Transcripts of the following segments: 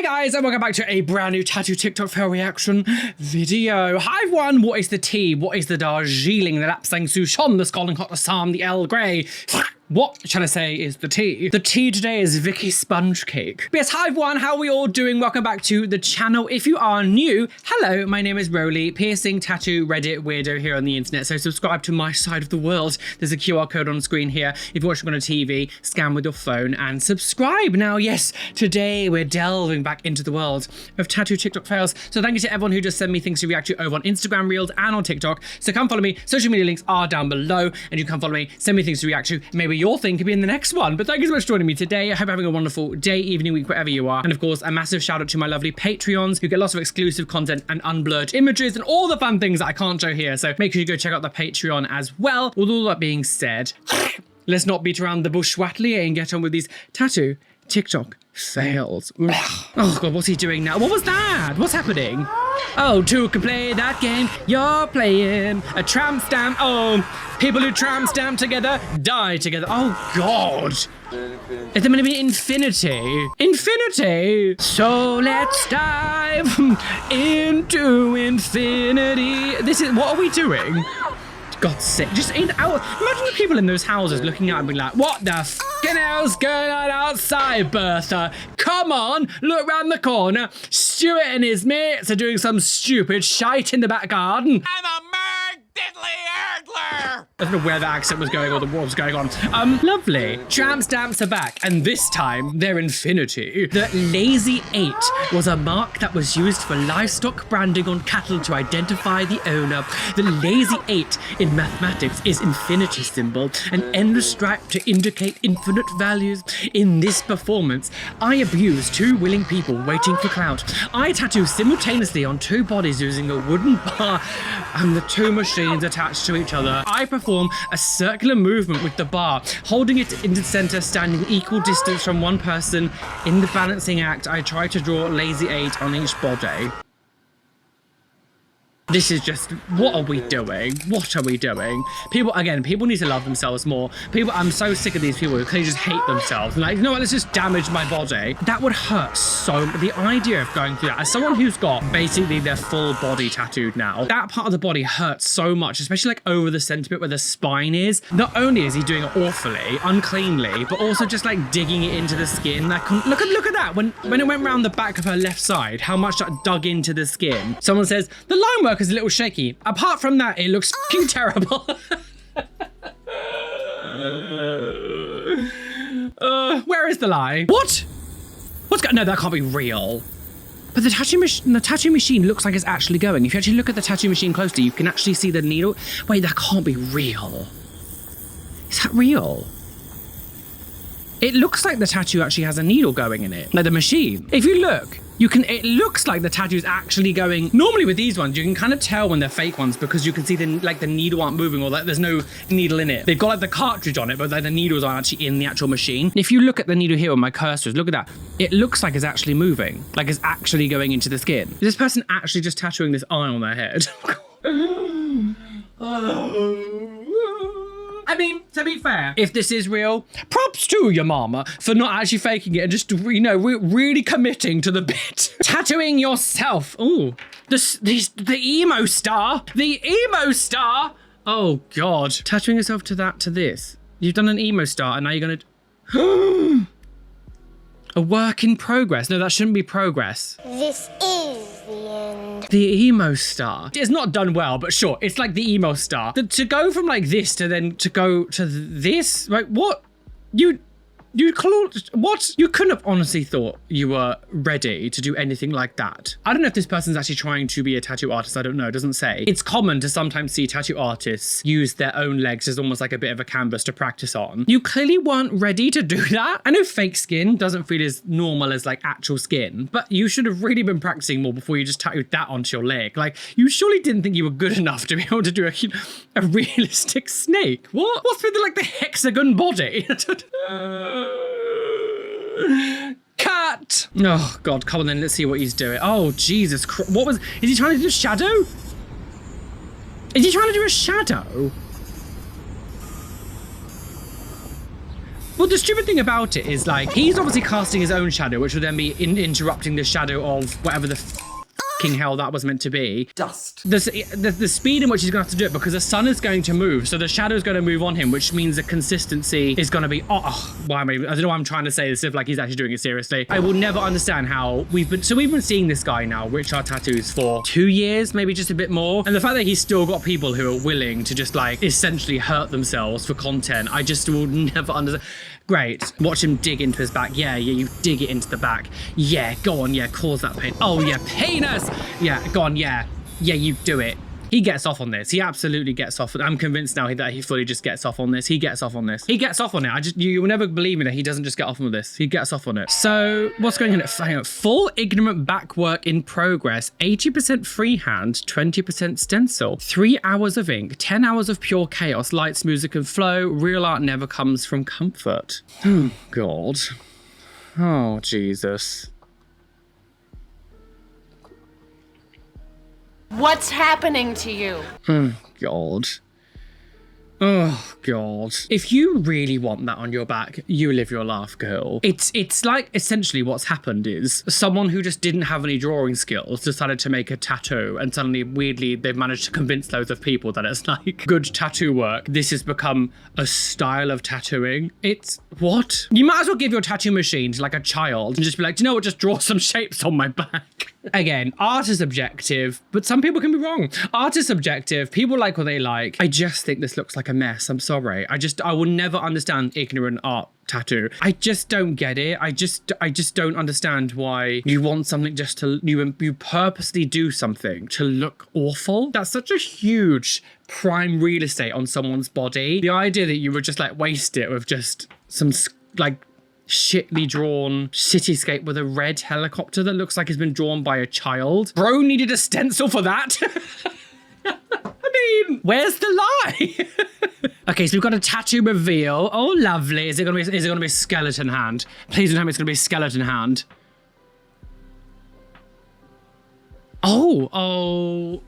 Hi guys, and welcome back to a brand new tattoo TikTok fail reaction video. Hi everyone, what is the tea? What is the Darjeeling, the Lapsang Souchong, the Scalding Hot Assam, the Earl Grey? What shall I say is the tea? The tea today is Vicky Sponge Cake. But yes, hi everyone, how are we all doing? Welcome back to the channel. If you are new, hello, my name is Roly, piercing tattoo Reddit weirdo here on the internet. So subscribe to my side of the world. There's a QR code on screen here. If you're watching on a TV, scan with your phone and subscribe. Now, yes, today we're delving back into the world of tattoo TikTok fails. So thank you to everyone who just sent me things to react to over on Instagram Reels and on TikTok. So come follow me. Social media links are down below and you can follow me, send me things to react to. Maybe your thing could be in the next one. But thank you so much for joining me today. I hope you're having a wonderful day, evening, week, wherever you are. And of course, a massive shout out to my lovely Patreons who get lots of exclusive content and unblurred images and all the fun things that I can't show here. So make sure you go check out the Patreon as well. With all that being said, let's not beat around the bush wattly and get on with these tattoo TikTok fails. Oh god, what's he doing now? What was that? What's happening? Oh, two can play that game you're playing. A tramp stamp. Oh, people who tramp stamp together die together. Oh god. Is there going to be infinity? Infinity! So let's dive into infinity. This is, what are we doing? God's sake, just in out. Imagine the people in those houses looking out and being like, what the f***ing hell's going on outside, Bertha? Come on, look round the corner. Stuart and his mates are doing some stupid shite in the back garden. I'm a diddly erdler. I don't know where the accent was going or what was going on. Lovely. Tramp stamps are back, and this time they're infinity. The Lazy 8 was a mark that was used for livestock branding on cattle to identify the owner. The Lazy 8 in mathematics is infinity symbol, an endless stripe to indicate infinite values. In this performance, I abuse two willing people waiting for clout. I tattoo simultaneously on two bodies using a wooden bar and the two machines attached to each other. I perform a circular movement with the bar, holding it in the center, standing equal distance from one person. In the balancing act, I try to draw Lazy 8 on each body. This is just, what are we doing? What are we doing? People, again, people need to love themselves more. People, I'm so sick of these people who clearly just hate themselves. And like, you know what, let's just damage my body. That would hurt so much. The idea of going through that, as someone who's got basically their full body tattooed now, that part of the body hurts so much, especially like over the center bit where the spine is. Not only is he doing it awfully, uncleanly, but also just like digging it into the skin. Like, look at that. When it went around the back of her left side, how much that dug into the skin. Someone says, the line work is a little shaky. Apart from that, it looks fucking terrible. Where is the lie? What? What's going? No, that can't be real. But the tattoo machine looks like it's actually going. If you actually look at the tattoo machine closely, you can actually see the needle. Wait, that can't be real. Is that real? It looks like the tattoo actually has a needle going in it, like the machine. If you look, it looks like the tattoo's actually going. Normally with these ones, you can kind of tell when they're fake ones because you can see the needle aren't moving or like there's no needle in it. They've got like the cartridge on it, but like the needles aren't actually in the actual machine. If you look at the needle here on my cursors, look at that. It looks like it's actually moving, like it's actually going into the skin. Is this person actually just tattooing this eye on their head? I mean, to be fair, if this is real, props to your mama for not actually faking it and just, you know, really committing to the bit. Tattooing yourself. Ooh, the emo star. The emo star. Oh, God. Tattooing yourself to this. You've done an emo star and now you're going to... A work in progress. No, that shouldn't be progress. This is the end. The emo star. It's not done well, but sure, it's like the emo star. To go from like this to then to go to this, like what? What? You couldn't have honestly thought you were ready to do anything like that. I don't know if this person's actually trying to be a tattoo artist. I don't know. It doesn't say. It's common to sometimes see tattoo artists use their own legs as almost like a bit of a canvas to practice on. You clearly weren't ready to do that. I know fake skin doesn't feel as normal as like actual skin, but you should have really been practicing more before you just tattooed that onto your leg. Like, you surely didn't think you were good enough to be able to do a realistic snake. What? What's with the hexagon body? Cat! Oh God, come on then, let's see what he's doing. Oh Jesus Christ, is he trying to do a shadow? Is he trying to do a shadow? Well, the stupid thing about it is like, he's obviously casting his own shadow, which will then be interrupting the shadow of whatever the fucking hell that was meant to be. Dust. The speed in which he's gonna have to do it, because the sun is going to move, so the shadow's going to move on him, which means the consistency is going to be, why am I don't know why I'm trying to say this if like he's actually doing it seriously. I will never understand how we've been seeing this guy now, Rich Art Tattoos, for 2 years, maybe just a bit more. And the fact that he's still got people who are willing to just like essentially hurt themselves for content, I just will never understand. Great. Watch him dig into his back. Yeah, you dig it into the back. Yeah, go on, yeah, cause that pain. Oh yeah, penis! Yeah, go on, yeah. Yeah, you do it. He gets off on this. He absolutely gets off. I'm convinced now that he fully just gets off on this. He gets off on this. He gets off on it. You will never believe me that he doesn't just get off on this. He gets off on it. So what's going on? Hang on. Full ignorant backwork in progress. 80% freehand, 20% stencil. 3 hours of ink, 10 hours of pure chaos. Lights, music, and flow. Real art never comes from comfort. Oh, God. Oh, Jesus. What's happening to you? Oh, God. Oh, God. If you really want that on your back, you live your life, girl. It's like essentially what's happened is someone who just didn't have any drawing skills decided to make a tattoo, and suddenly, weirdly, they've managed to convince loads of people that it's like good tattoo work. This has become a style of tattooing. It's what? You might as well give your tattoo machine to like a child and just be like, do you know what? Just draw some shapes on my back. Again, art is objective, but some people can be wrong. Art is subjective. People like what they like. I just think this looks like a mess. I'm sorry. I will never understand ignorant art tattoo. I just don't get it. I just don't understand why you want something just to, you purposely do something to look awful. That's such a huge prime real estate on someone's body. The idea that you would just like waste it with just some like shitly drawn cityscape with a red helicopter that looks like it's been drawn by a child. Bro needed a stencil for that. I mean, where's the lie? Okay, so we've got a tattoo reveal. Oh, lovely. Is it gonna be a skeleton hand? Please don't tell me it's gonna be a skeleton hand. Oh,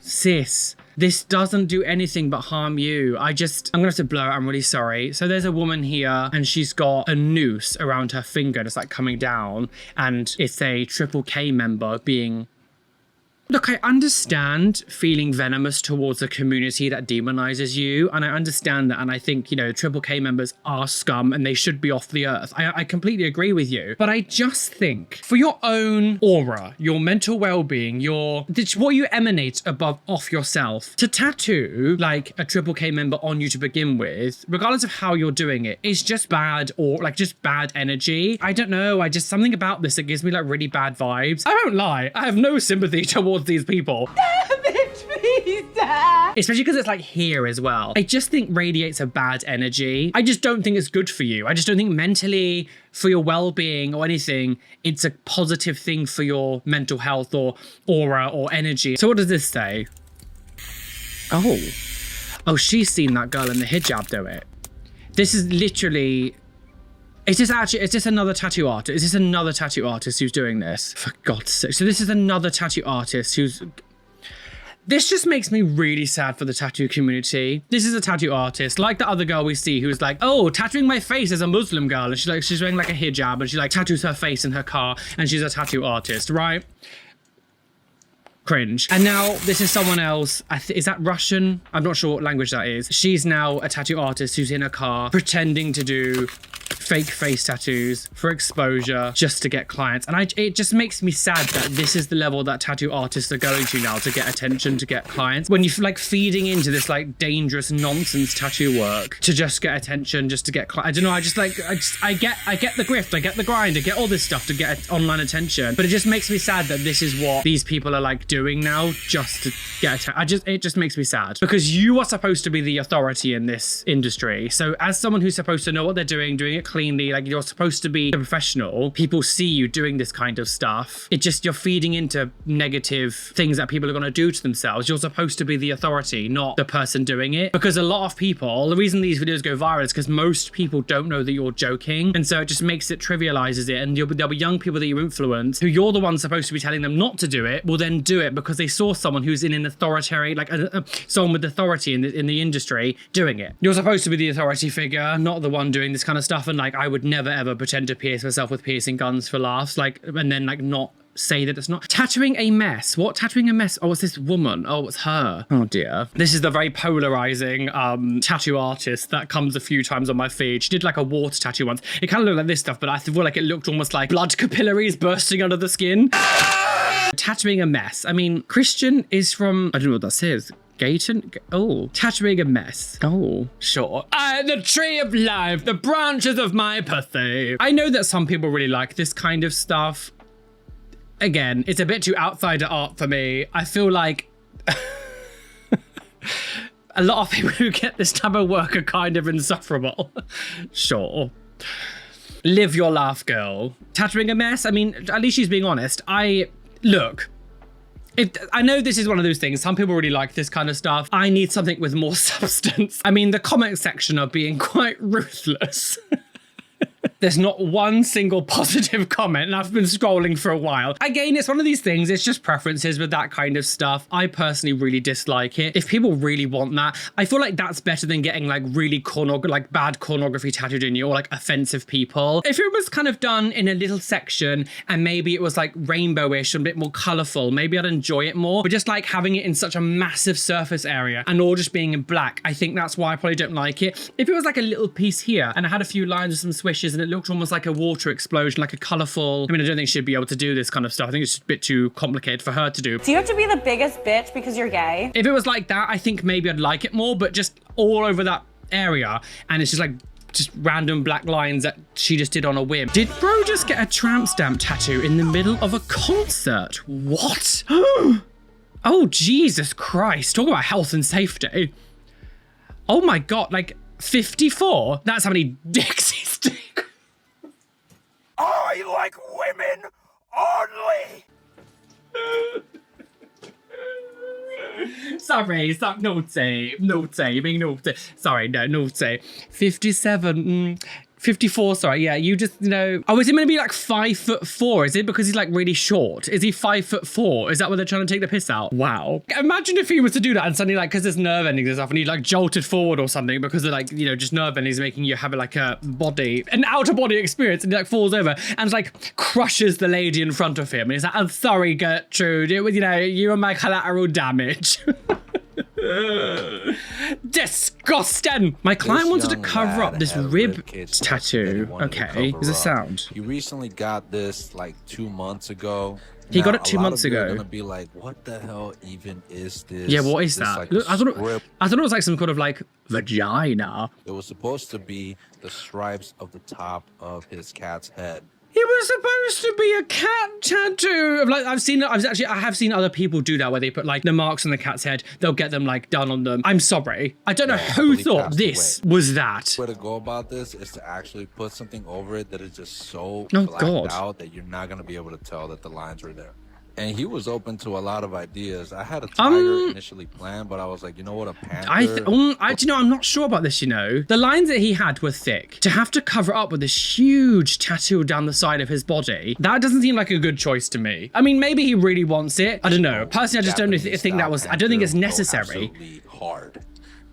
sis. This doesn't do anything but harm you. I'm gonna have to blur it, I'm really sorry. So there's a woman here and she's got a noose around her finger that's like coming down, and it's a Triple K member being... Look, I understand feeling venomous towards a community that demonizes you, and I understand that, and I think, you know, Triple K members are scum and they should be off the earth. I completely agree with you, but I just think for your own aura, your mental well-being, what you emanate off yourself, to tattoo like a Triple K member on you to begin with, regardless of how you're doing it, is just bad, or like just bad energy. I don't know, something about this that gives me like really bad vibes. I won't lie, I have no sympathy towards these people. Damn it, please, Dad. Especially because it's like here as well. I just think radiates a bad energy. I just don't think it's good for you. I just don't think mentally, for your well-being or anything, it's a positive thing for your mental health or aura or energy. So what does this say? Oh, she's seen that girl in the hijab do it. This is literally... Is this another tattoo artist? Is this another tattoo artist who's doing this? For God's sake. So this is another tattoo artist who's... This just makes me really sad for the tattoo community. This is a tattoo artist, like the other girl we see who's like, oh, tattooing my face as a Muslim girl. And she's wearing like a hijab and she like tattoos her face in her car and she's a tattoo artist, right? Cringe. And now this is someone else. Is that Russian? I'm not sure what language that is. She's now a tattoo artist who's in a car pretending to do fake face tattoos for exposure just to get clients. And it just makes me sad that this is the level that tattoo artists are going to now to get attention, to get clients. When you're like feeding into this like dangerous nonsense tattoo work to just get attention, just to get clients. I don't know, I get the grift, I get the grind, I get all this stuff to get online attention. But it just makes me sad that this is what these people are like doing now just to get attention. It just makes me sad because you are supposed to be the authority in this industry. So as someone who's supposed to know what they're doing it cleanly, like you're supposed to be a professional. People see you doing this kind of stuff. It just, you're feeding into negative things that people are going to do to themselves. You're supposed to be the authority, not the person doing it. Because a lot of people, the reason these videos go viral is because most people don't know that you're joking. And so it just makes it, trivializes it. And there'll be young people that you influence who you're the one supposed to be telling them not to do it, will then do it because they saw someone who's in an authoritarian, like someone with authority in the industry doing it. You're supposed to be the authority figure, not the one doing this kind of stuff. And like, I would never ever pretend to pierce myself with piercing guns for laughs, like, and then like not say that it's not. Tattooing a mess. What? Tattooing a mess? Oh, it's this woman. Oh, it's her. Oh dear. This is the very polarizing tattoo artist that comes a few times on my feed. She did like a water tattoo once. It kind of looked like this stuff, but I feel like it looked almost like blood capillaries bursting under the skin. Tattooing a mess. I mean, Christian is from, I don't know what that says. Gayton? Oh, tattooing a mess. Oh, sure. The tree of life, the branches of my apathy. I know that some people really like this kind of stuff. Again, it's a bit too outsider art for me. I feel like a lot of people who get this type of work are kind of insufferable. Sure. Live your life, girl. Tattooing a mess? I mean, at least she's being honest. Look, I know this is one of those things. Some people really like this kind of stuff. I need something with more substance. I mean, the comment section are being quite ruthless. There's not one single positive comment, and I've been scrolling for a while. Again, it's one of these things, it's just preferences with that kind of stuff. I personally really dislike it. If people really want that, I feel like that's better than getting like really bad pornography tattooed in you, or like offensive people. If it was kind of done in a little section and maybe it was like rainbowish and a bit more colorful, maybe I'd enjoy it more. But just like having it in such a massive surface area and all just being in black, I think that's why I probably don't like it. If it was like a little piece here and I had a few lines with some swishes and it looked almost like a water explosion, like a colorful, I mean, I don't think she'd be able to do this kind of stuff. I think it's just a bit too complicated for her to do. Do you have to be the biggest bitch because you're gay? If it was like that, I think maybe I'd like it more, but just all over that area, and it's just like just random black lines that she just did on a whim. Did bro just get a tramp stamp tattoo in the middle of a concert? What? Oh, Jesus Christ. Talk about health and safety. Oh my God, like 54? That's how many dicks he's taking. I like women only. Sorry, naughty, being naughty. Sorry, no, naughty. 57, 54, sorry, yeah, you just, you know. Oh, is he gonna be like 5'4"? Is it because he's like really short? Is he 5'4"? Is that what they're trying to take the piss out? Wow. Imagine if he was to do that and suddenly like, because there's nerve endings and stuff, and he like jolted forward or something because of like, you know, just nerve endings making you have like a body, an outer body experience, and he like falls over and like crushes the lady in front of him. And he's like, I'm sorry, Gertrude, it was, you know, you were my collateral damage. Disgusting. My client wanted to cover up this rib tattoo. Okay, there's a sound. He recently got this like 2 months ago. He got it 2 months ago. Gonna be like, what the hell even is this? Yeah, what is that? Like Look, I thought it was like some kind of like vagina. It was supposed to be the stripes of the top of his cat's head. It was supposed to be a cat tattoo. Like I have seen other people do that where they put like the marks on the cat's head. They'll get them like done on them. I'm sorry. I don't know who thought this was that. The way to go about this is to actually put something over it that is just so Oh, blacked God. out that you're not going to be able to tell that the lines were there. And he was open to a lot of ideas. I had a tiger initially planned, but I was like, you know what, a panther? Do you know, I'm not sure about this, you know. The lines that he had were thick. To have to cover up with this huge tattoo down the side of his body, that doesn't seem like a good choice to me. I mean, maybe he really wants it. I don't know. Personally, I just don't think that was, I don't think it's necessary. Absolutely hard.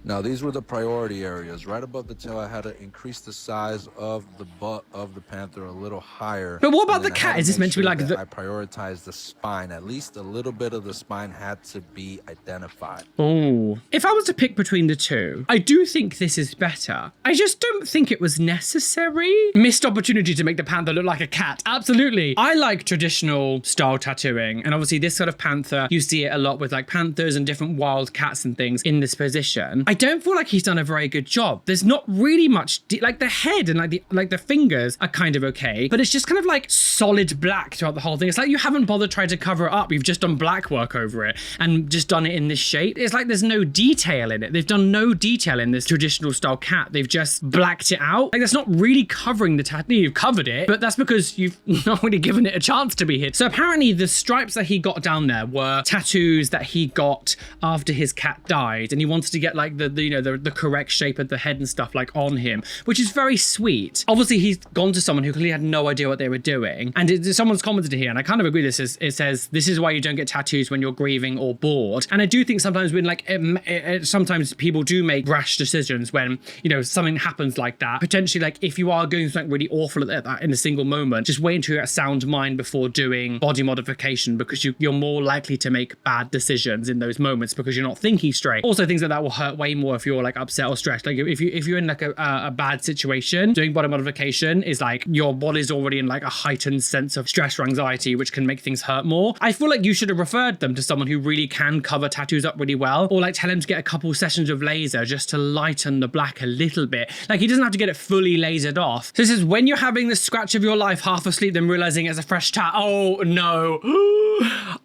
Now, these were the priority areas. Right above the tail, I had to increase the size of the butt of the panther a little higher. But what about And then the I had cat? Is this make meant to be sure like that I prioritized the spine. At least a little bit of the spine had to be identified. Oh. If I was to pick between the two, I do think this is better. I just don't think it was necessary. Missed opportunity to make the panther look like a cat. Absolutely. I like traditional style tattooing. And obviously this sort of panther, you see it a lot with like panthers and different wild cats and things in this position. I don't feel like he's done a very good job. There's not really much, like the head and like the fingers are kind of okay, but it's just kind of like solid black throughout the whole thing. It's like you haven't bothered trying to cover it up. You've just done black work over it and just done it in this shape. It's like there's no detail in it. They've done no detail in this traditional style cat. They've just blacked it out. Like that's not really covering the tattoo. You've covered it, but that's because you've not really given it a chance to be hid. So apparently the stripes that he got down there were tattoos that he got after his cat died, and he wanted to get like the correct shape of the head and stuff like on him, which is very sweet. Obviously he's gone to someone who clearly had no idea what they were doing, and someone's commented here, and I kind of agree. It says this is why you don't get tattoos when you're grieving or bored. And I do think sometimes when like sometimes people do make rash decisions when something happens like that. Potentially, like if you are doing something really awful at that in a single moment, just wait until you're at sound mind before doing body modification, because you're more likely to make bad decisions in those moments because you're not thinking straight. Also, things like that will hurt way more if you're like upset or stressed. Like if you're in like a bad situation, doing body modification is like your body's already in like a heightened sense of stress or anxiety, which can make things hurt more. I feel like you should have referred them to someone who really can cover tattoos up really well, or like tell him to get a couple sessions of laser just to lighten the black a little bit. Like he doesn't have to get it fully lasered off. So this is when you're having the scratch of your life, half asleep, then realizing it's a fresh tat. Oh no.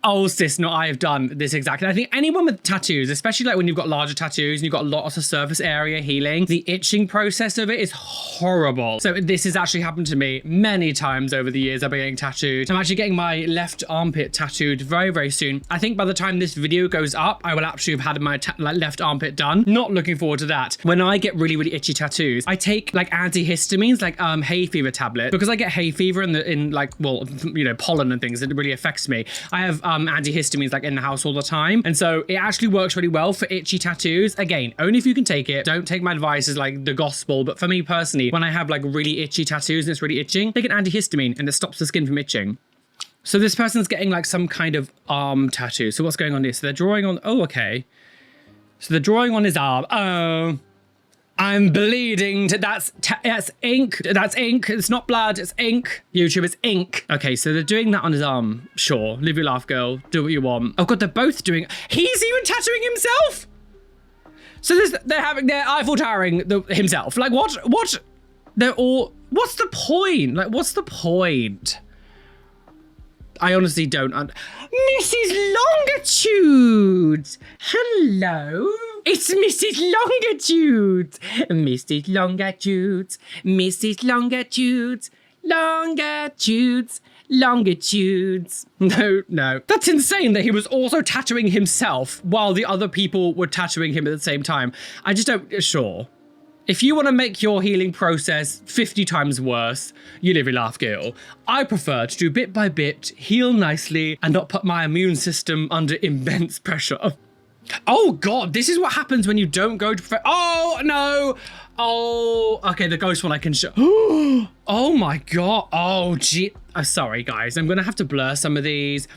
Oh sis, no, I have done this exactly. I think anyone with tattoos, especially like when you've got larger tattoos and you've got a lot of surface area healing, the itching process of it is horrible. So this has actually happened to me many times over the years I've been getting tattooed. I'm actually getting my left armpit tattooed very, very soon. I think by the time this video goes up, I will actually have had my left armpit done. Not looking forward to that. When I get really, really itchy tattoos, I take like antihistamines, like hay fever tablet, because I get hay fever in like, well, pollen and things. It really affects me. I have antihistamines like in the house all the time, and so it actually works really well for itchy tattoos. Again, only if you can take it. Don't take my advice as like the gospel, but for me personally, when I have like really itchy tattoos and it's really itching, take an antihistamine and it stops the skin from itching. So this person's getting like some kind of arm tattoo. So what's going on here? So they're drawing on, oh, okay. So they're drawing on his arm. Oh, I'm bleeding. That's ink. That's ink. It's not blood. It's ink. YouTube, it's ink. Okay, so they're doing that on his arm. Sure. Live your life, girl. Do what you want. Oh God, they're both doing. He's even tattooing himself. So they're Eiffel Towering himself. Like what? They're all. What's the point? Like what's the point? I honestly don't. Mrs. Longitude. Hello. It's Mrs. Longitude. Mrs. Longitude. Mrs. Longitude. Longitudes. Longitudes. No. That's insane that he was also tattooing himself while the other people were tattooing him at the same time. I just don't. Sure. If you want to make your healing process 50 times worse, you live your life, girl. I prefer to do bit by bit, heal nicely, and not put my immune system under immense pressure. Oh God, this is what happens when you don't go to... Oh, no. Oh, okay, the ghost one I can show. Oh my God. Oh, gee. Sorry, guys. I'm going to have to blur some of these.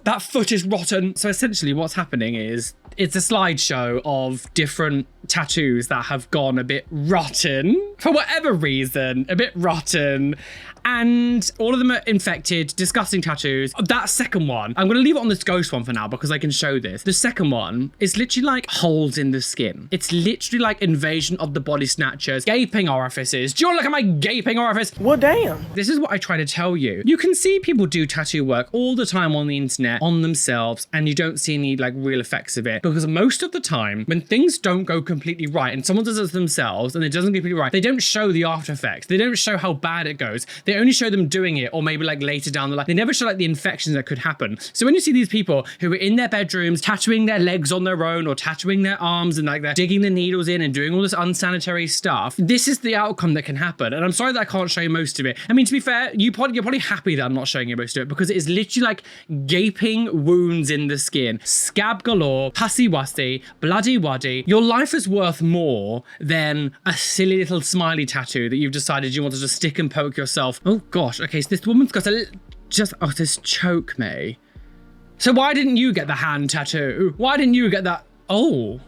That foot is rotten. So essentially what's happening is it's a slideshow of different tattoos that have gone a bit rotten for whatever reason, a bit rotten. And all of them are infected, disgusting tattoos. That second one, I'm going to leave it on this ghost one for now because I can show this. The second one is literally like holes in the skin. It's literally like invasion of the body snatchers, gaping orifices. Do you want to look at my gaping orifice? Well, damn. This is what I try to tell you. You can see people do tattoo work all the time on the internet, on themselves, and you don't see any like real effects of it. Because most of the time, when things don't go completely right and someone does it themselves and it doesn't go completely right, they don't show the after effects. They don't show how bad it goes. They only show them doing it, or maybe like later down the line. They never show like the infections that could happen. So when you see these people who are in their bedrooms tattooing their legs on their own or tattooing their arms and like they're digging the needles in and doing all this unsanitary stuff, this is the outcome that can happen. And I'm sorry that I can't show you most of it. I mean, to be fair, you're probably happy that I'm not showing you most of it because it is literally like gaping wounds in the skin, scab galore, pussy wussy, bloody waddy. Your life is worth more than a silly little smiley tattoo that you've decided you want to just stick and poke yourself. Oh gosh, okay, so this woman's got a oh, this choke me. So why didn't you get the hand tattoo? Why didn't you get that? Oh,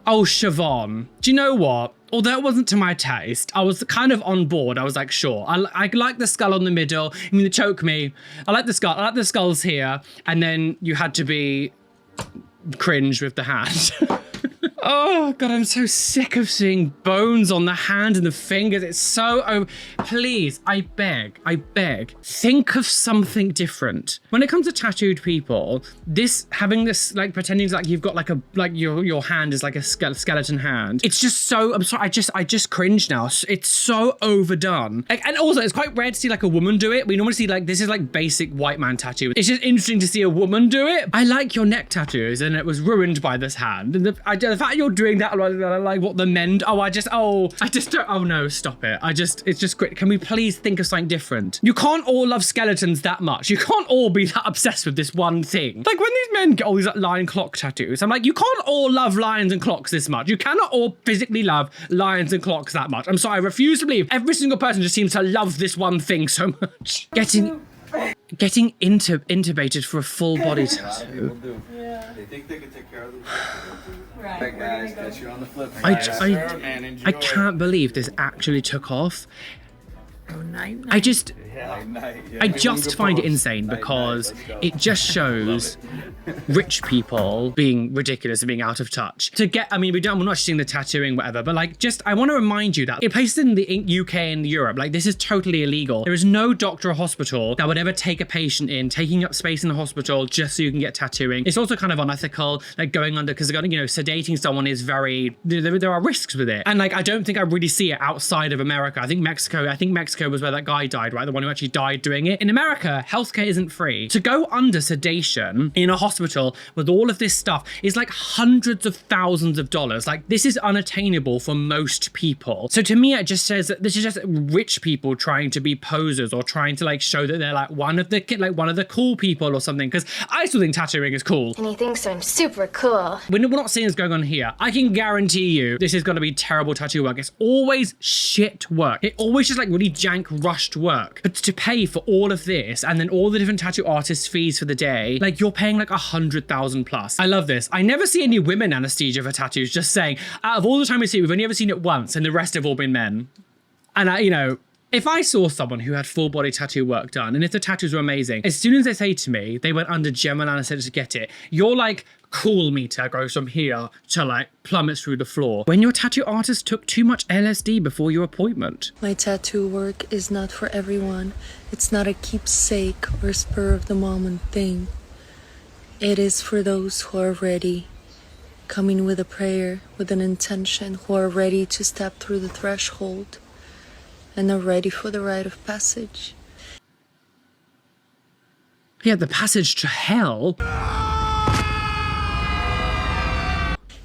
Siobhan, do you know what? Although it wasn't to my taste, I was kind of on board. I was like, sure. I like the skull on the middle. I mean, the choke me. I like the skull. I like the skulls here. And then you had to be cringe with the hand. Oh God, I'm so sick of seeing bones on the hand and the fingers. It's so, oh, please, I beg, think of something different. When it comes to tattooed people, having this, like pretending like you've got like your hand is like a skeleton hand. It's just so, I'm sorry, I just cringe now. It's so overdone. Like, and also it's quite rare to see like a woman do it. We normally see like, this is like basic white man tattoo. It's just interesting to see a woman do it. I like your neck tattoos and it was ruined by this hand. And the fact you're doing that, like what the men, I just don't, oh no, stop it. It's just great. Can we please think of something different? You can't all love skeletons that much. You can't all be that obsessed with this one thing. Like when these men get all these like lion clock tattoos, I'm like, you can't all love lions and clocks this much. You cannot all physically love lions and clocks that much. I'm sorry, I refuse to believe every single person just seems to love this one thing so much. Getting intubated for a full body tattoo. Yeah. They think they can take care of them. Right. Guys, catch you on the flip. I can't believe this actually took off. I just find it insane because it just shows rich people being ridiculous and being out of touch. We're not seeing the tattooing, whatever, but like, I want to remind you that in places in the UK and Europe, like this is totally illegal. There is no doctor or hospital that would ever take a patient in, taking up space in the hospital just so you can get tattooing. It's also kind of unethical, like going under, because sedating someone is very, there are risks with it. And like, I don't think I really see it outside of America. I think Mexico was where that guy died, right? The one who actually died doing it. In America, healthcare isn't free. To go under sedation in a hospital with all of this stuff is like hundreds of thousands of dollars. Like this is unattainable for most people. So to me, it just says that this is just rich people trying to be posers or trying to like show that they're like one of the cool people or something. Because I still think tattooing is cool. And he thinks I'm super cool. We're not seeing this going on here. I can guarantee you this is going to be terrible tattoo work. It's always shit work. It always just like really jank, rushed work. But to pay for all of this and then all the different tattoo artists' fees for the day, like you're paying like 100,000 plus. I love this. I never see any women anesthesia for tattoos, just saying. Out of all the time we see it, we've only ever seen it once and the rest have all been men. And if I saw someone who had full body tattoo work done, and if the tattoos were amazing, as soon as they say to me, they went under general anesthesia to get it, your like cool meter goes from here to like plummets through the floor. When your tattoo artist took too much LSD before your appointment. My tattoo work is not for everyone. It's not a keepsake or spur of the moment thing. It is for those who are ready, coming with a prayer, with an intention, who are ready to step through the threshold and are ready for the rite of passage. Yeah, the passage to hell.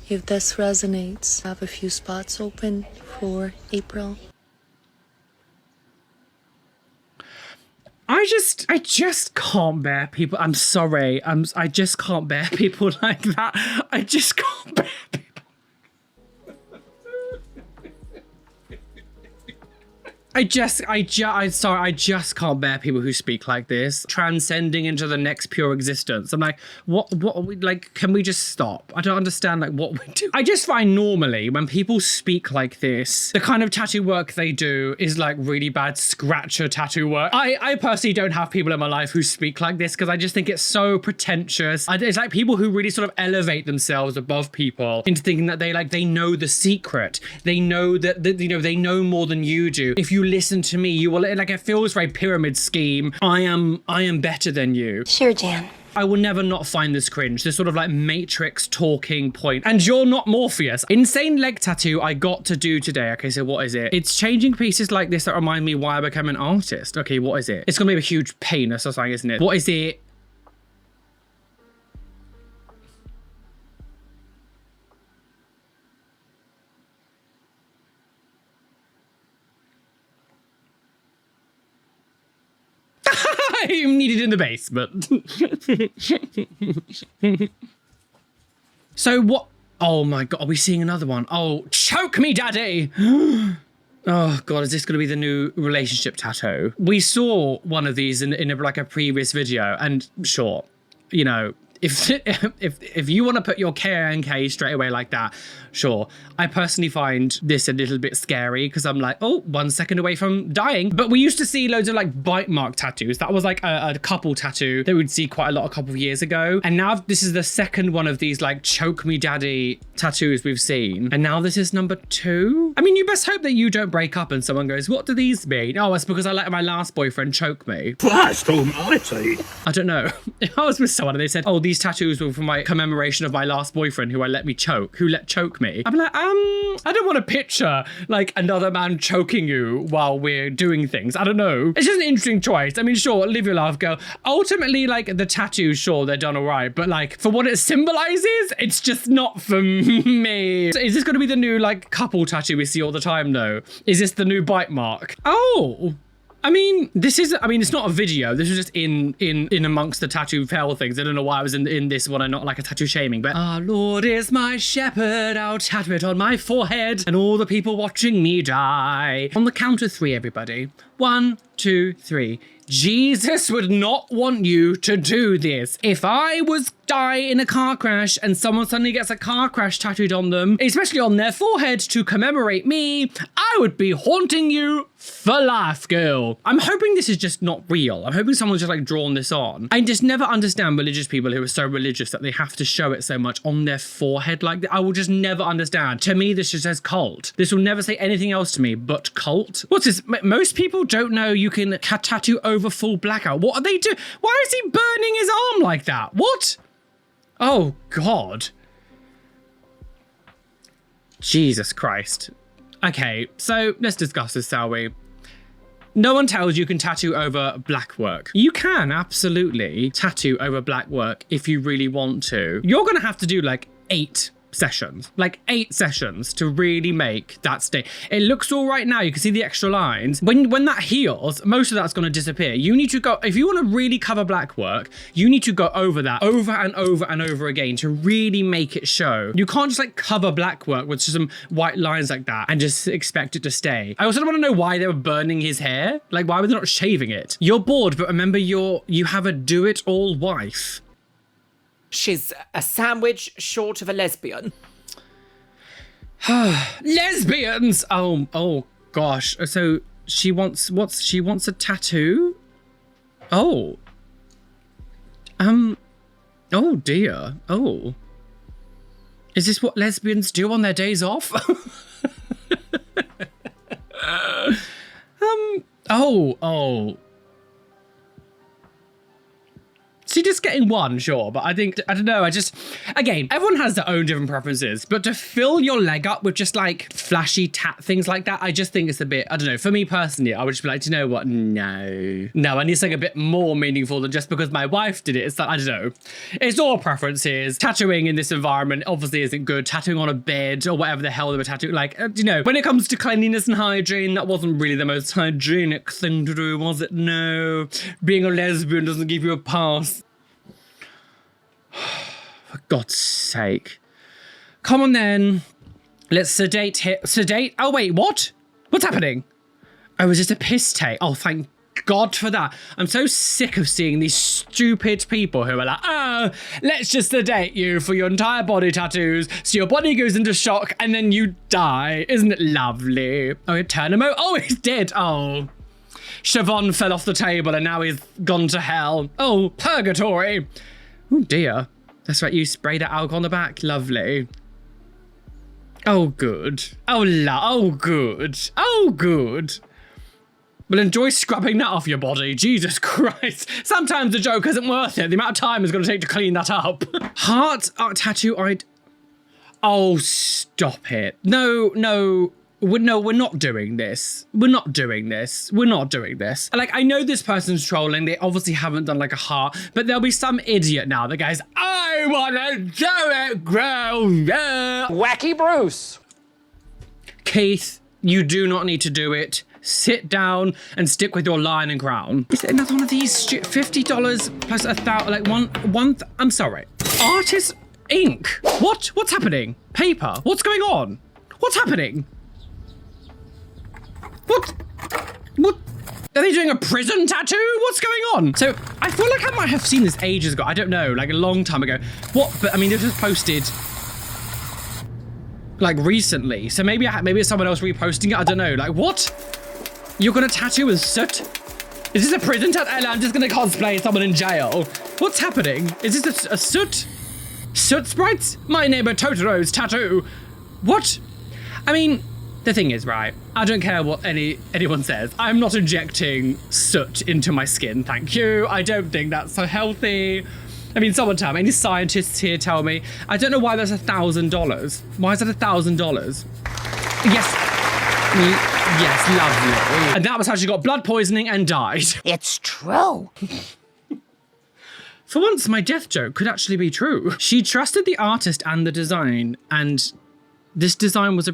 If this resonates, I have a few spots open for April. I just can't bear people. I'm sorry. I just can't bear people like that. I just can't bear people. I just can't bear people who speak like this, transcending into the next pure existence. I'm like, what are we, like, can we just stop? I don't understand, like, what we do. I just find normally when people speak like this, the kind of tattoo work they do is like really bad scratcher tattoo work. I personally don't have people in my life who speak like this because I just think it's so pretentious. It's like people who really sort of elevate themselves above people into thinking that they know the secret. They know that, they know more than you do. If you listen to me, you will, like, it feels very pyramid scheme. I am better than you. Sure, Jan. I will never not find this cringe, this sort of like Matrix talking point. And you're not Morpheus. Insane leg tattoo I got to do today. Okay, so what is it? It's changing pieces like this that remind me why I became an artist. Okay, what is it? It's gonna be a huge penis or something, isn't it? What is it? I'm needed in the basement. So what? Oh my God, are we seeing another one? Oh, choke me, daddy. Oh God, is this going to be the new relationship tattoo? We saw one of these in a previous video, and sure, if you want to put your K and K straight away like that, sure. I personally find this a little bit scary because I'm like, oh, 1 second away from dying. But we used to see loads of like bite mark tattoos. That was like a couple tattoo that we'd see quite a lot a couple of years ago. And now this is the second one of these like choke me daddy tattoos we've seen. And now this is number 2. I mean, you best hope that you don't break up and someone goes, what do these mean? Oh, it's because I let my last boyfriend choke me. Christ almighty. I don't know. If I was with someone and they said, oh, these tattoos were for my commemoration of my last boyfriend who let choke me. I'd be like, I don't want to picture like another man choking you while we're doing things. I don't know. It's just an interesting choice. I mean, sure, live your life, girl. Ultimately, like the tattoos, sure, they're done all right. But like for what it symbolizes, it's just not for me. So is this going to be the new like couple tattoo we see all the time though? Is this the new bite mark? Oh. I mean, it's not a video. This was just in amongst the tattoo fail things. I don't know why I was in this one and not like a tattoo shaming, but our Lord is my shepherd, I'll tattoo it on my forehead and all the people watching me die. On the count of 3, everybody. 1, 2, 3. Jesus would not want you to do this. If I was die in a car crash and someone suddenly gets a car crash tattooed on them, especially on their forehead to commemorate me, I would be haunting you for life, girl. I'm hoping this is just not real. I'm hoping someone's just like drawn this on. I just never understand religious people who are so religious that they have to show it so much on their forehead like that. I will just never understand. To me, this just says cult. This will never say anything else to me but cult. What's this? Most people don't know you can tattoo over full blackout. What are they doing? Why is he burning his arm like that? What? Oh, God. Jesus Christ. Okay, so let's discuss this, shall we? No one tells you can tattoo over black work. You can absolutely tattoo over black work if you really want to. You're gonna have to do like 8 sessions, like 8 sessions to really make that stay. It looks all right now. You can see the extra lines. When that heals, most of that's going to disappear. You need to go, if you want to really cover black work, you need to go over that over and over and over again to really make it show. You can't just like cover black work with some white lines like that and just expect it to stay. I also don't want to know why they were burning his hair. Like, why were they not shaving it? You're bored, but remember you have a do-it-all wife. She's a sandwich short of a lesbian. Lesbians! Oh gosh. So she wants a tattoo? Oh. Oh dear. Oh. Is this what lesbians do on their days off? Oh. She just getting one, sure, but I don't know, again, everyone has their own different preferences, but to fill your leg up with just like flashy things like that, I just think it's a bit, I don't know, for me personally, I would just be like, do you know what? No, I need something a bit more meaningful than just because my wife did it. It's like, I don't know. It's all preferences. Tattooing in this environment obviously isn't good. Tattooing on a bed or whatever the hell they were tattooing, like, you know, when it comes to cleanliness and hygiene, that wasn't really the most hygienic thing to do, was it? No. Being a lesbian doesn't give you a pass. For God's sake. Come on then. Let's sedate. Oh wait, what? What's happening? Oh, is this a piss take? Oh, thank God for that. I'm so sick of seeing these stupid people who are like, oh, let's just sedate you for your entire body tattoos so your body goes into shock and then you die. Isn't it lovely? Oh, Eternamo? Oh, he's dead. Oh. Siobhan fell off the table and now he's gone to hell. Oh, purgatory. Oh dear. That's right, you sprayed that alcohol on the back. Lovely. Oh, good. Oh, good. Oh, good. Well, enjoy scrubbing that off your body. Jesus Christ. Sometimes the joke isn't worth it. The amount of time it's going to take to clean that up. Heart tattoo, Oh, stop it. No. We're not doing this. We're not doing this. Like, I know this person's trolling. They obviously haven't done like a heart, but there'll be some idiot now that goes, I wanna do it, girl, yeah. Wacky Bruce. Keith, you do not need to do it. Sit down and stick with your lion and crown. Is it another one of these $50 plus 1,000, like one, I'm sorry. Artist ink. What's happening? Paper, what's going on? What's happening? What? Are they doing a prison tattoo? What's going on? So I feel like I might have seen this ages ago. I don't know, like a long time ago. What? But I mean, this was posted. like recently. So maybe it's someone else reposting it. I don't know. Like, what? You're gonna tattoo with soot? Is this a prison tattoo? I'm just gonna cosplay someone in jail. What's happening? Is this a soot? Soot sprites? My neighbor Totoro's tattoo. What? I mean, the thing is, right, I don't care what anyone says. I'm not injecting soot into my skin, thank you. I don't think that's so healthy. I mean, someone tell me, any scientists here tell me. I don't know why that's $1,000. Why is that $1,000? Yes. Yes, lovely. And that was how she got blood poisoning and died. It's true. For once, my death joke could actually be true. She trusted the artist and the design, and this design was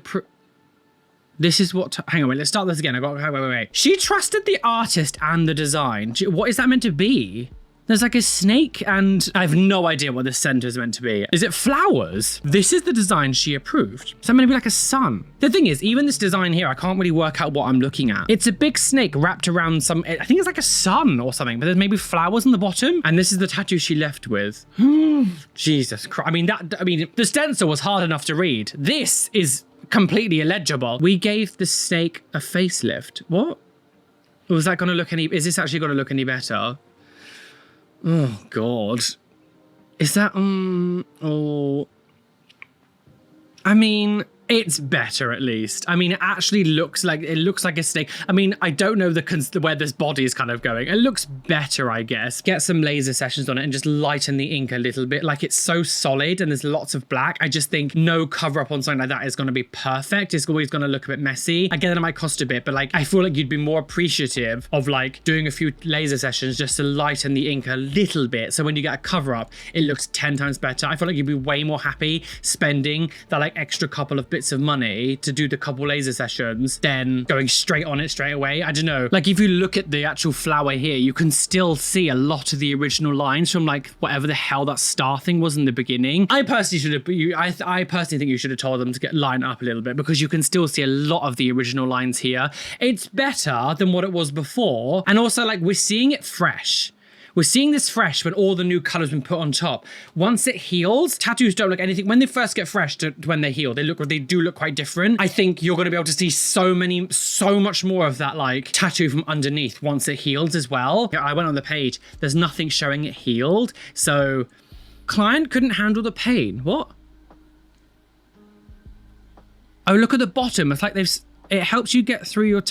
this is what, hang on, wait, let's start this again. Wait. She trusted the artist and the design. What is that meant to be? There's like a snake and I have no idea what this center is meant to be. Is it flowers? This is the design she approved. So I'm gonna be like a sun. The thing is, even this design here, I can't really work out what I'm looking at. It's a big snake wrapped around some, I think it's like a sun or something, but there's maybe flowers on the bottom. And this is the tattoo she left with. Jesus Christ. I mean, the stencil was hard enough to read. This is completely illegible. We gave the snake a facelift. What? Was that gonna look is this actually gonna look any better? Oh God, is that, oh, I mean, it's better at least. I mean, it actually looks like a snake. I mean, I don't know where this body is kind of going. It looks better, I guess. Get some laser sessions on it and just lighten the ink a little bit. Like, it's so solid and there's lots of black. I just think no cover up on something like that is going to be perfect. It's always going to look a bit messy. Again, it might cost a bit, but like, I feel like you'd be more appreciative of like doing a few laser sessions just to lighten the ink a little bit. So when you get a cover up, it looks 10 times better. I feel like you'd be way more happy spending that like extra couple of bits of money to do the couple laser sessions than going straight on it straight away. I don't know. Like, if you look at the actual flower here, you can still see a lot of the original lines from like whatever the hell that star thing was in the beginning. I personally think you should have told them to line up a little bit because you can still see a lot of the original lines here. It's better than what it was before. And also, like, we're seeing it fresh. We're seeing this fresh when all the new colors have been put on top. Once it heals, tattoos don't look anything. When they first get fresh to when they heal, they do look quite different. I think you're going to be able to see so much more of that like tattoo from underneath once it heals as well. I went on the page. There's nothing showing it healed. So client couldn't handle the pain. What? Oh, look at the bottom. It's like it helps you get through your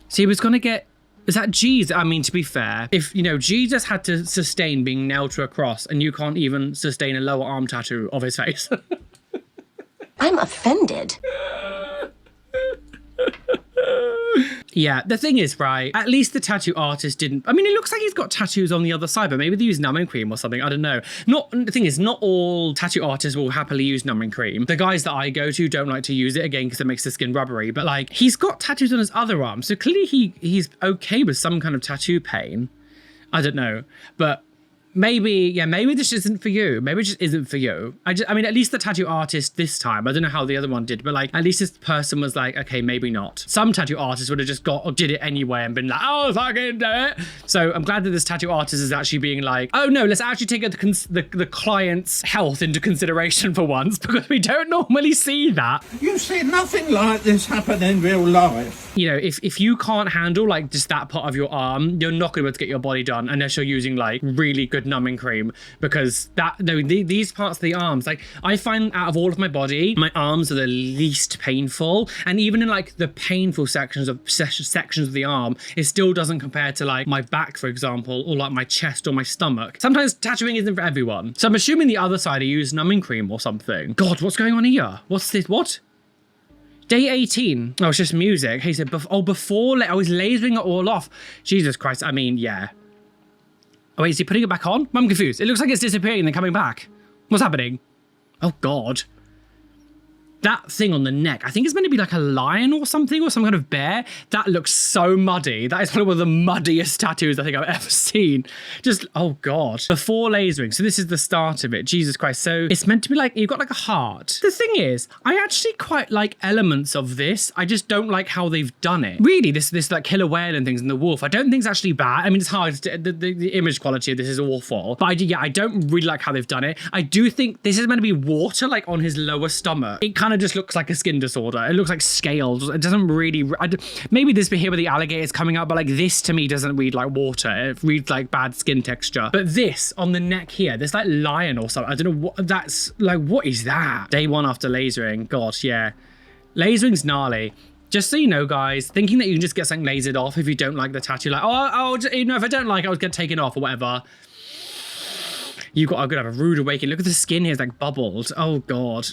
See, he was going to get... Is that Jesus? I mean, to be fair, if, you know, Jesus had to sustain being nailed to a cross and you can't even sustain a lower arm tattoo of his face. I'm offended. Yeah, the thing is, right, at least the tattoo artist didn't... I mean, it looks like he's got tattoos on the other side, but maybe they use numbing cream or something. I don't know. The thing is, not all tattoo artists will happily use numbing cream. The guys that I go to don't like to use it, again, because it makes the skin rubbery. But, like, he's got tattoos on his other arm, so clearly he's okay with some kind of tattoo pain. I don't know. But... maybe this isn't for you. Maybe it just isn't for you. I mean, at least the tattoo artist this time, I don't know how the other one did, but like, at least this person was like, okay, maybe not. Some tattoo artists would have just did it anyway and been like, oh, fucking do it. So I'm glad that this tattoo artist is actually being like, oh no, let's actually take the client's health into consideration for once, because we don't normally see that. You see nothing like this happen in real life. You know, if you can't handle like just that part of your arm, you're not going to be able to get your body done unless you're using like really good numbing cream, because these parts of the arms, like, I find out of all of my body, my arms are the least painful, and even in like the painful sections of the arm, it still doesn't compare to like my back, for example, or like my chest or my stomach. Sometimes tattooing isn't for everyone, so I'm assuming the other side I use numbing cream or something. God, what's going on here? What's this? What? Day 18. Oh, it's just music. He said, before I was lasering it all off. Jesus Christ. I mean, yeah. Oh, wait, is he putting it back on? I'm confused. It looks like it's disappearing and then coming back. What's happening? Oh, God. that thing on the neck, I think it's meant to be like a lion or something, or some kind of bear. That looks so muddy. That is probably one of the muddiest tattoos I think I've ever seen. Just, oh God. Before lasering, so this is the start of it, Jesus Christ. So it's meant to be like, you've got like a heart. The thing is, I actually quite like elements of this. I just don't like how they've done it. Really, this like killer whale and things and the wolf, I don't think it's actually bad. I mean, it's hard, the image quality of this is awful, but I don't really like how they've done it. I do think this is meant to be water like on his lower stomach. It kind of just looks like a skin disorder. It looks like scales. It doesn't really, maybe this bit here where the alligator is coming out, but like this to me doesn't read like water. It reads like bad skin texture. But this on the neck here, this like lion or something, I don't know what that's like. What is that? Day one after lasering. God, yeah. Lasering's gnarly. Just so you know, guys, thinking that you can just get something lasered off if you don't like the tattoo, like, oh, you know, if I don't like it, I'll get taken off or whatever. I'm gonna have a rude awakening. Look at the skin here, it's like bubbled. Oh God.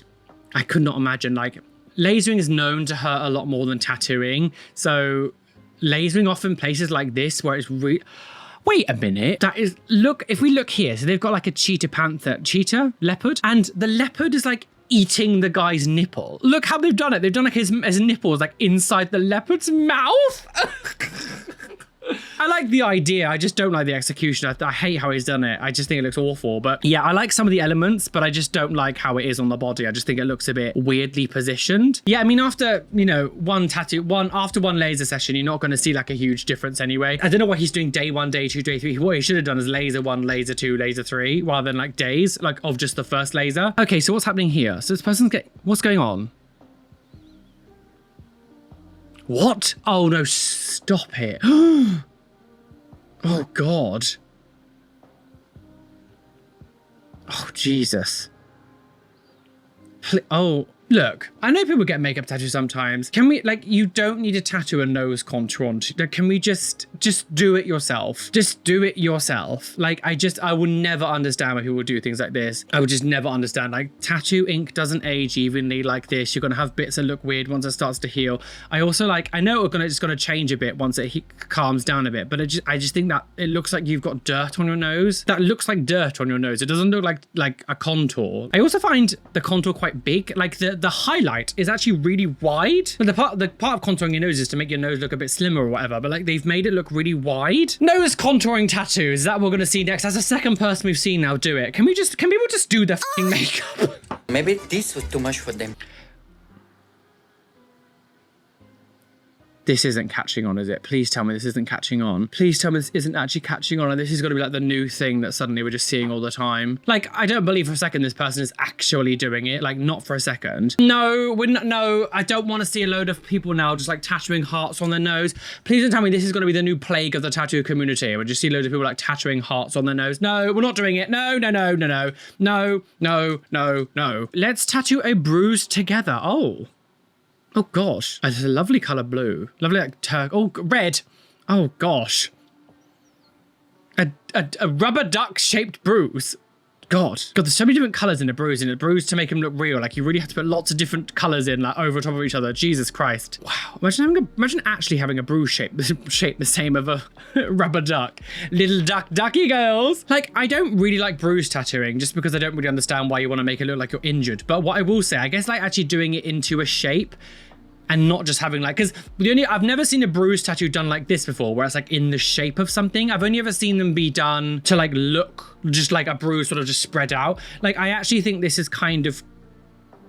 I could not imagine, like, lasering is known to hurt a lot more than tattooing. So lasering off in places like this where it's wait a minute. That is, look, if we look here, so they've got like a leopard, and the leopard is like eating the guy's nipple. Look how they've done it. They've done like his nipple is like inside the leopard's mouth. I like the idea. I just don't like the execution. I hate how he's done it. I just think it looks awful. But yeah, I like some of the elements, but I just don't like how it is on the body. I just think it looks a bit weirdly positioned. Yeah, I mean, after, you know, after one laser session, you're not going to see like a huge difference anyway. I don't know what he's doing day 1, day 2, day 3. What he should have done is laser 1, laser 2, laser 3, rather than like days, like of just the first laser. Okay, so what's happening here? So this person's what's going on? What? Oh no, stop it. Oh God. Oh Jesus. Oh, look, I know people get makeup tattoos sometimes. Can we, like, you don't need to tattoo a nose contour onto, can we just do it yourself? Just do it yourself. Like, I will never understand why people do things like this. I would just never understand. Like, tattoo ink doesn't age evenly like this. You're gonna have bits that look weird once it starts to heal. I also like, I know it's gonna change a bit once it calms down a bit, but I just think that it looks like you've got dirt on your nose. That looks like dirt on your nose. It doesn't look like a contour. I also find the contour quite big. Like the highlight is actually really wide. But the part of contouring your nose is to make your nose look a bit slimmer or whatever, but like they've made it look really wide. Nose contouring tattoos, is that what we're gonna see next? That's the second person we've seen now do it. Can people just do their fucking makeup? Maybe this was too much for them. This isn't catching on, is it? Please tell me this isn't catching on. Please tell me this isn't actually catching on and this is going to be like the new thing that suddenly we're just seeing all the time. Like, I don't believe for a second this person is actually doing it. Like, not for a second. No, I don't want to see a load of people now just like tattooing hearts on their nose. Please don't tell me this is going to be the new plague of the tattoo community. We'll just see loads of people like tattooing hearts on their nose. No, we're not doing it. No. Let's tattoo a bruise together. Oh gosh, it's a lovely colour blue. Lovely like red. Oh gosh. A rubber duck shaped bruise. God, there's so many different colours in a bruise to make them look real. Like you really have to put lots of different colours in like over top of each other. Jesus Christ. Wow. Imagine actually having a bruise shape the same of a rubber duck. Little ducky girls. Like I don't really like bruise tattooing just because I don't really understand why you want to make it look like you're injured. But what I will say, I guess like actually doing it into a shape and not just having like, because I've never seen a bruise tattoo done like this before, where it's like in the shape of something. I've only ever seen them be done to like look just like a bruise sort of just spread out. Like I actually think this is kind of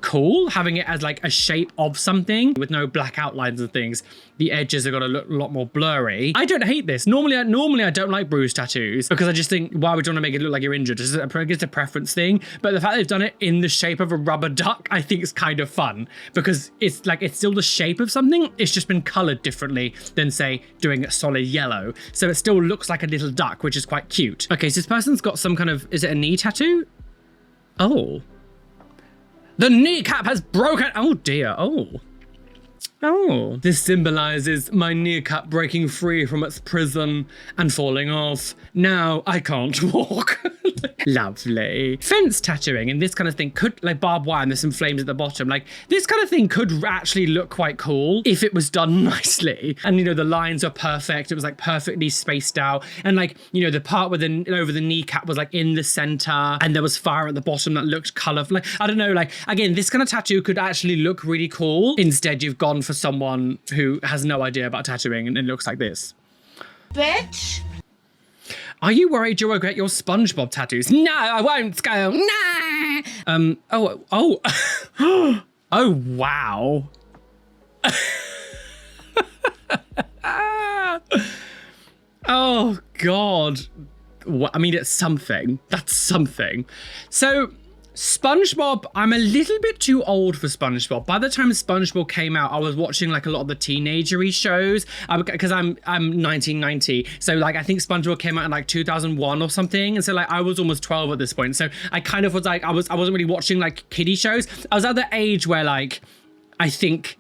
cool, having it as like a shape of something with no black outlines and things. The edges are gonna look a lot more blurry. I don't hate this. Normally I don't like bruise tattoos because I just think, why would you want to make it look like you're injured? It's a preference thing. But the fact they've done it in the shape of a rubber duck, I think is kind of fun because it's like, it's still the shape of something. It's just been colored differently than say doing a solid yellow. So it still looks like a little duck, which is quite cute. Okay, so this person's got some kind of, is it a knee tattoo? Oh. The kneecap has broken. Oh dear. Oh, this symbolizes my kneecap breaking free from its prison and falling off. Now I can't walk. Lovely. Fence tattooing and this kind of thing could, like barbed wire and there's some flames at the bottom. Like this kind of thing could actually look quite cool if it was done nicely. And you know, the lines are perfect. It was like perfectly spaced out. And like, you know, the part with over the kneecap was like in the center and there was fire at the bottom that looked colorful. Like, I don't know, like, again, this kind of tattoo could actually look really cool. Instead, you've gone for someone who has no idea about tattooing and it looks like this. Bitch. Are you worried you'll regret your Spongebob tattoos? No, I won't, Skull. Nah. Oh, wow. Oh, God. I mean, it's something. That's something. So, SpongeBob, I'm a little bit too old for SpongeBob. By the time SpongeBob came out, I was watching like a lot of the teenagery shows because I'm 1990. So like I think SpongeBob came out in like 2001 or something. And so like I was almost 12 at this point. So I kind of was like, I wasn't really watching like kiddie shows. I was at the age where like, I think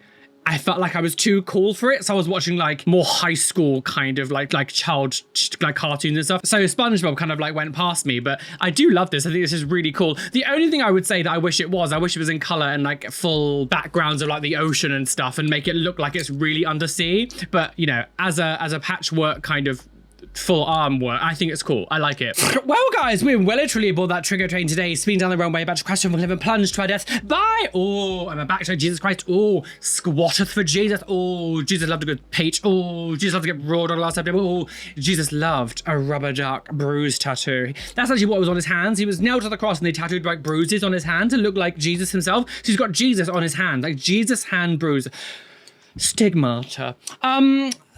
I felt like I was too cool for it. So I was watching like more high school kind of like child like cartoons and stuff. So SpongeBob kind of like went past me, but I do love this. I think this is really cool. The only thing I would say that I wish it was in color and like full backgrounds of like the ocean and stuff and make it look like it's really undersea. But you know, as a patchwork kind of full arm work, I think it's cool. I like it. Well, guys, we're well and truly aboard that trigger train today, speeding down the runway, about to crash from live and plunge to our death. Bye! Oh, I'm a backside Jesus Christ. Oh, squatteth for Jesus. Oh, Jesus loved a good peach. Oh, Jesus loved to get roared on last episode. Oh, Jesus loved a rubber duck bruise tattoo. That's actually what was on his hands. He was nailed to the cross and they tattooed like bruises on his hand to look like Jesus himself. So he's got Jesus on his hand, like Jesus hand bruise. Stigmata.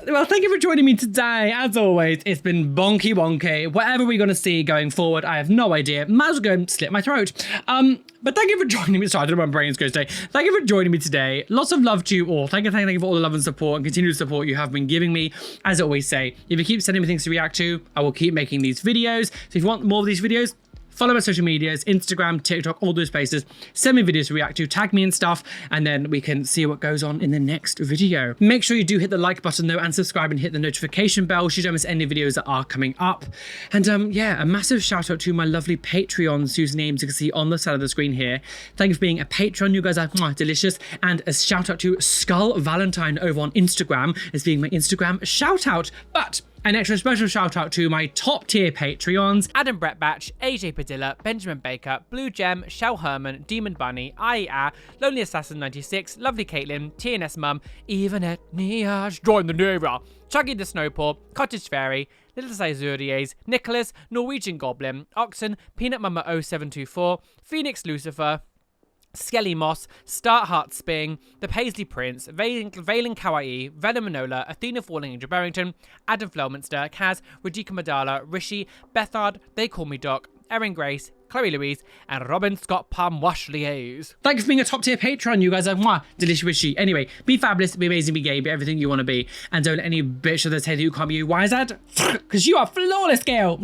Well, thank you for joining me today. As always, it's been bonky wonky. Whatever we're going to see going forward, I have no idea. Might as well go and slit my throat. But thank you for joining me. Sorry, I don't know where my brain's going today. Thank you for joining me today. Lots of love to you all. Thank you for all the love and support and continued support you have been giving me. As I always say, if you keep sending me things to react to, I will keep making these videos. So if you want more of these videos, follow my social medias, Instagram, TikTok, all those places. Send me videos to react to, tag me and stuff, and then we can see what goes on in the next video. Make sure you do hit the like button though and subscribe and hit the notification bell so you don't miss any videos that are coming up. And yeah, a massive shout out to my lovely Patreons whose names you can see on the side of the screen here. Thank you for being a Patreon. You guys are delicious. And a shout out to Skull Valentine over on Instagram as being my Instagram shout out. But an extra special shout out to my top tier Patreons: Adam Brett Batch, AJ Padilla, Benjamin Baker, Blue Gem, Shell Herman, Demon Bunny, IEA, Lonely Assassin 96, Lovely Caitlin, TNS Mum, Evanet Niash, Join the Nera, Chuggy the Snowpaw, Cottage Fairy, Little Sizuries, Nicholas, Norwegian Goblin, Oxen, Peanut Mama 0724, Phoenix Lucifer, Skelly Moss, Start Heart Sping, The Paisley Prince, Veiling Kawaii, Venom Manola, Athena Falling Angel Barrington, Adam Flelminster, Kaz, Rajika Madala, Rishi, Bethard, They Call Me Doc, Erin Grace, Chloe Louise, and Robin Scott Palm Washliers. Thanks for being a top tier Patreon, you guys are delicious wishy. Anyway, be fabulous, be amazing, be gay, be everything you want to be. And don't let any bitch of the say that you can't be you. Why is that? Because you are flawless, girl.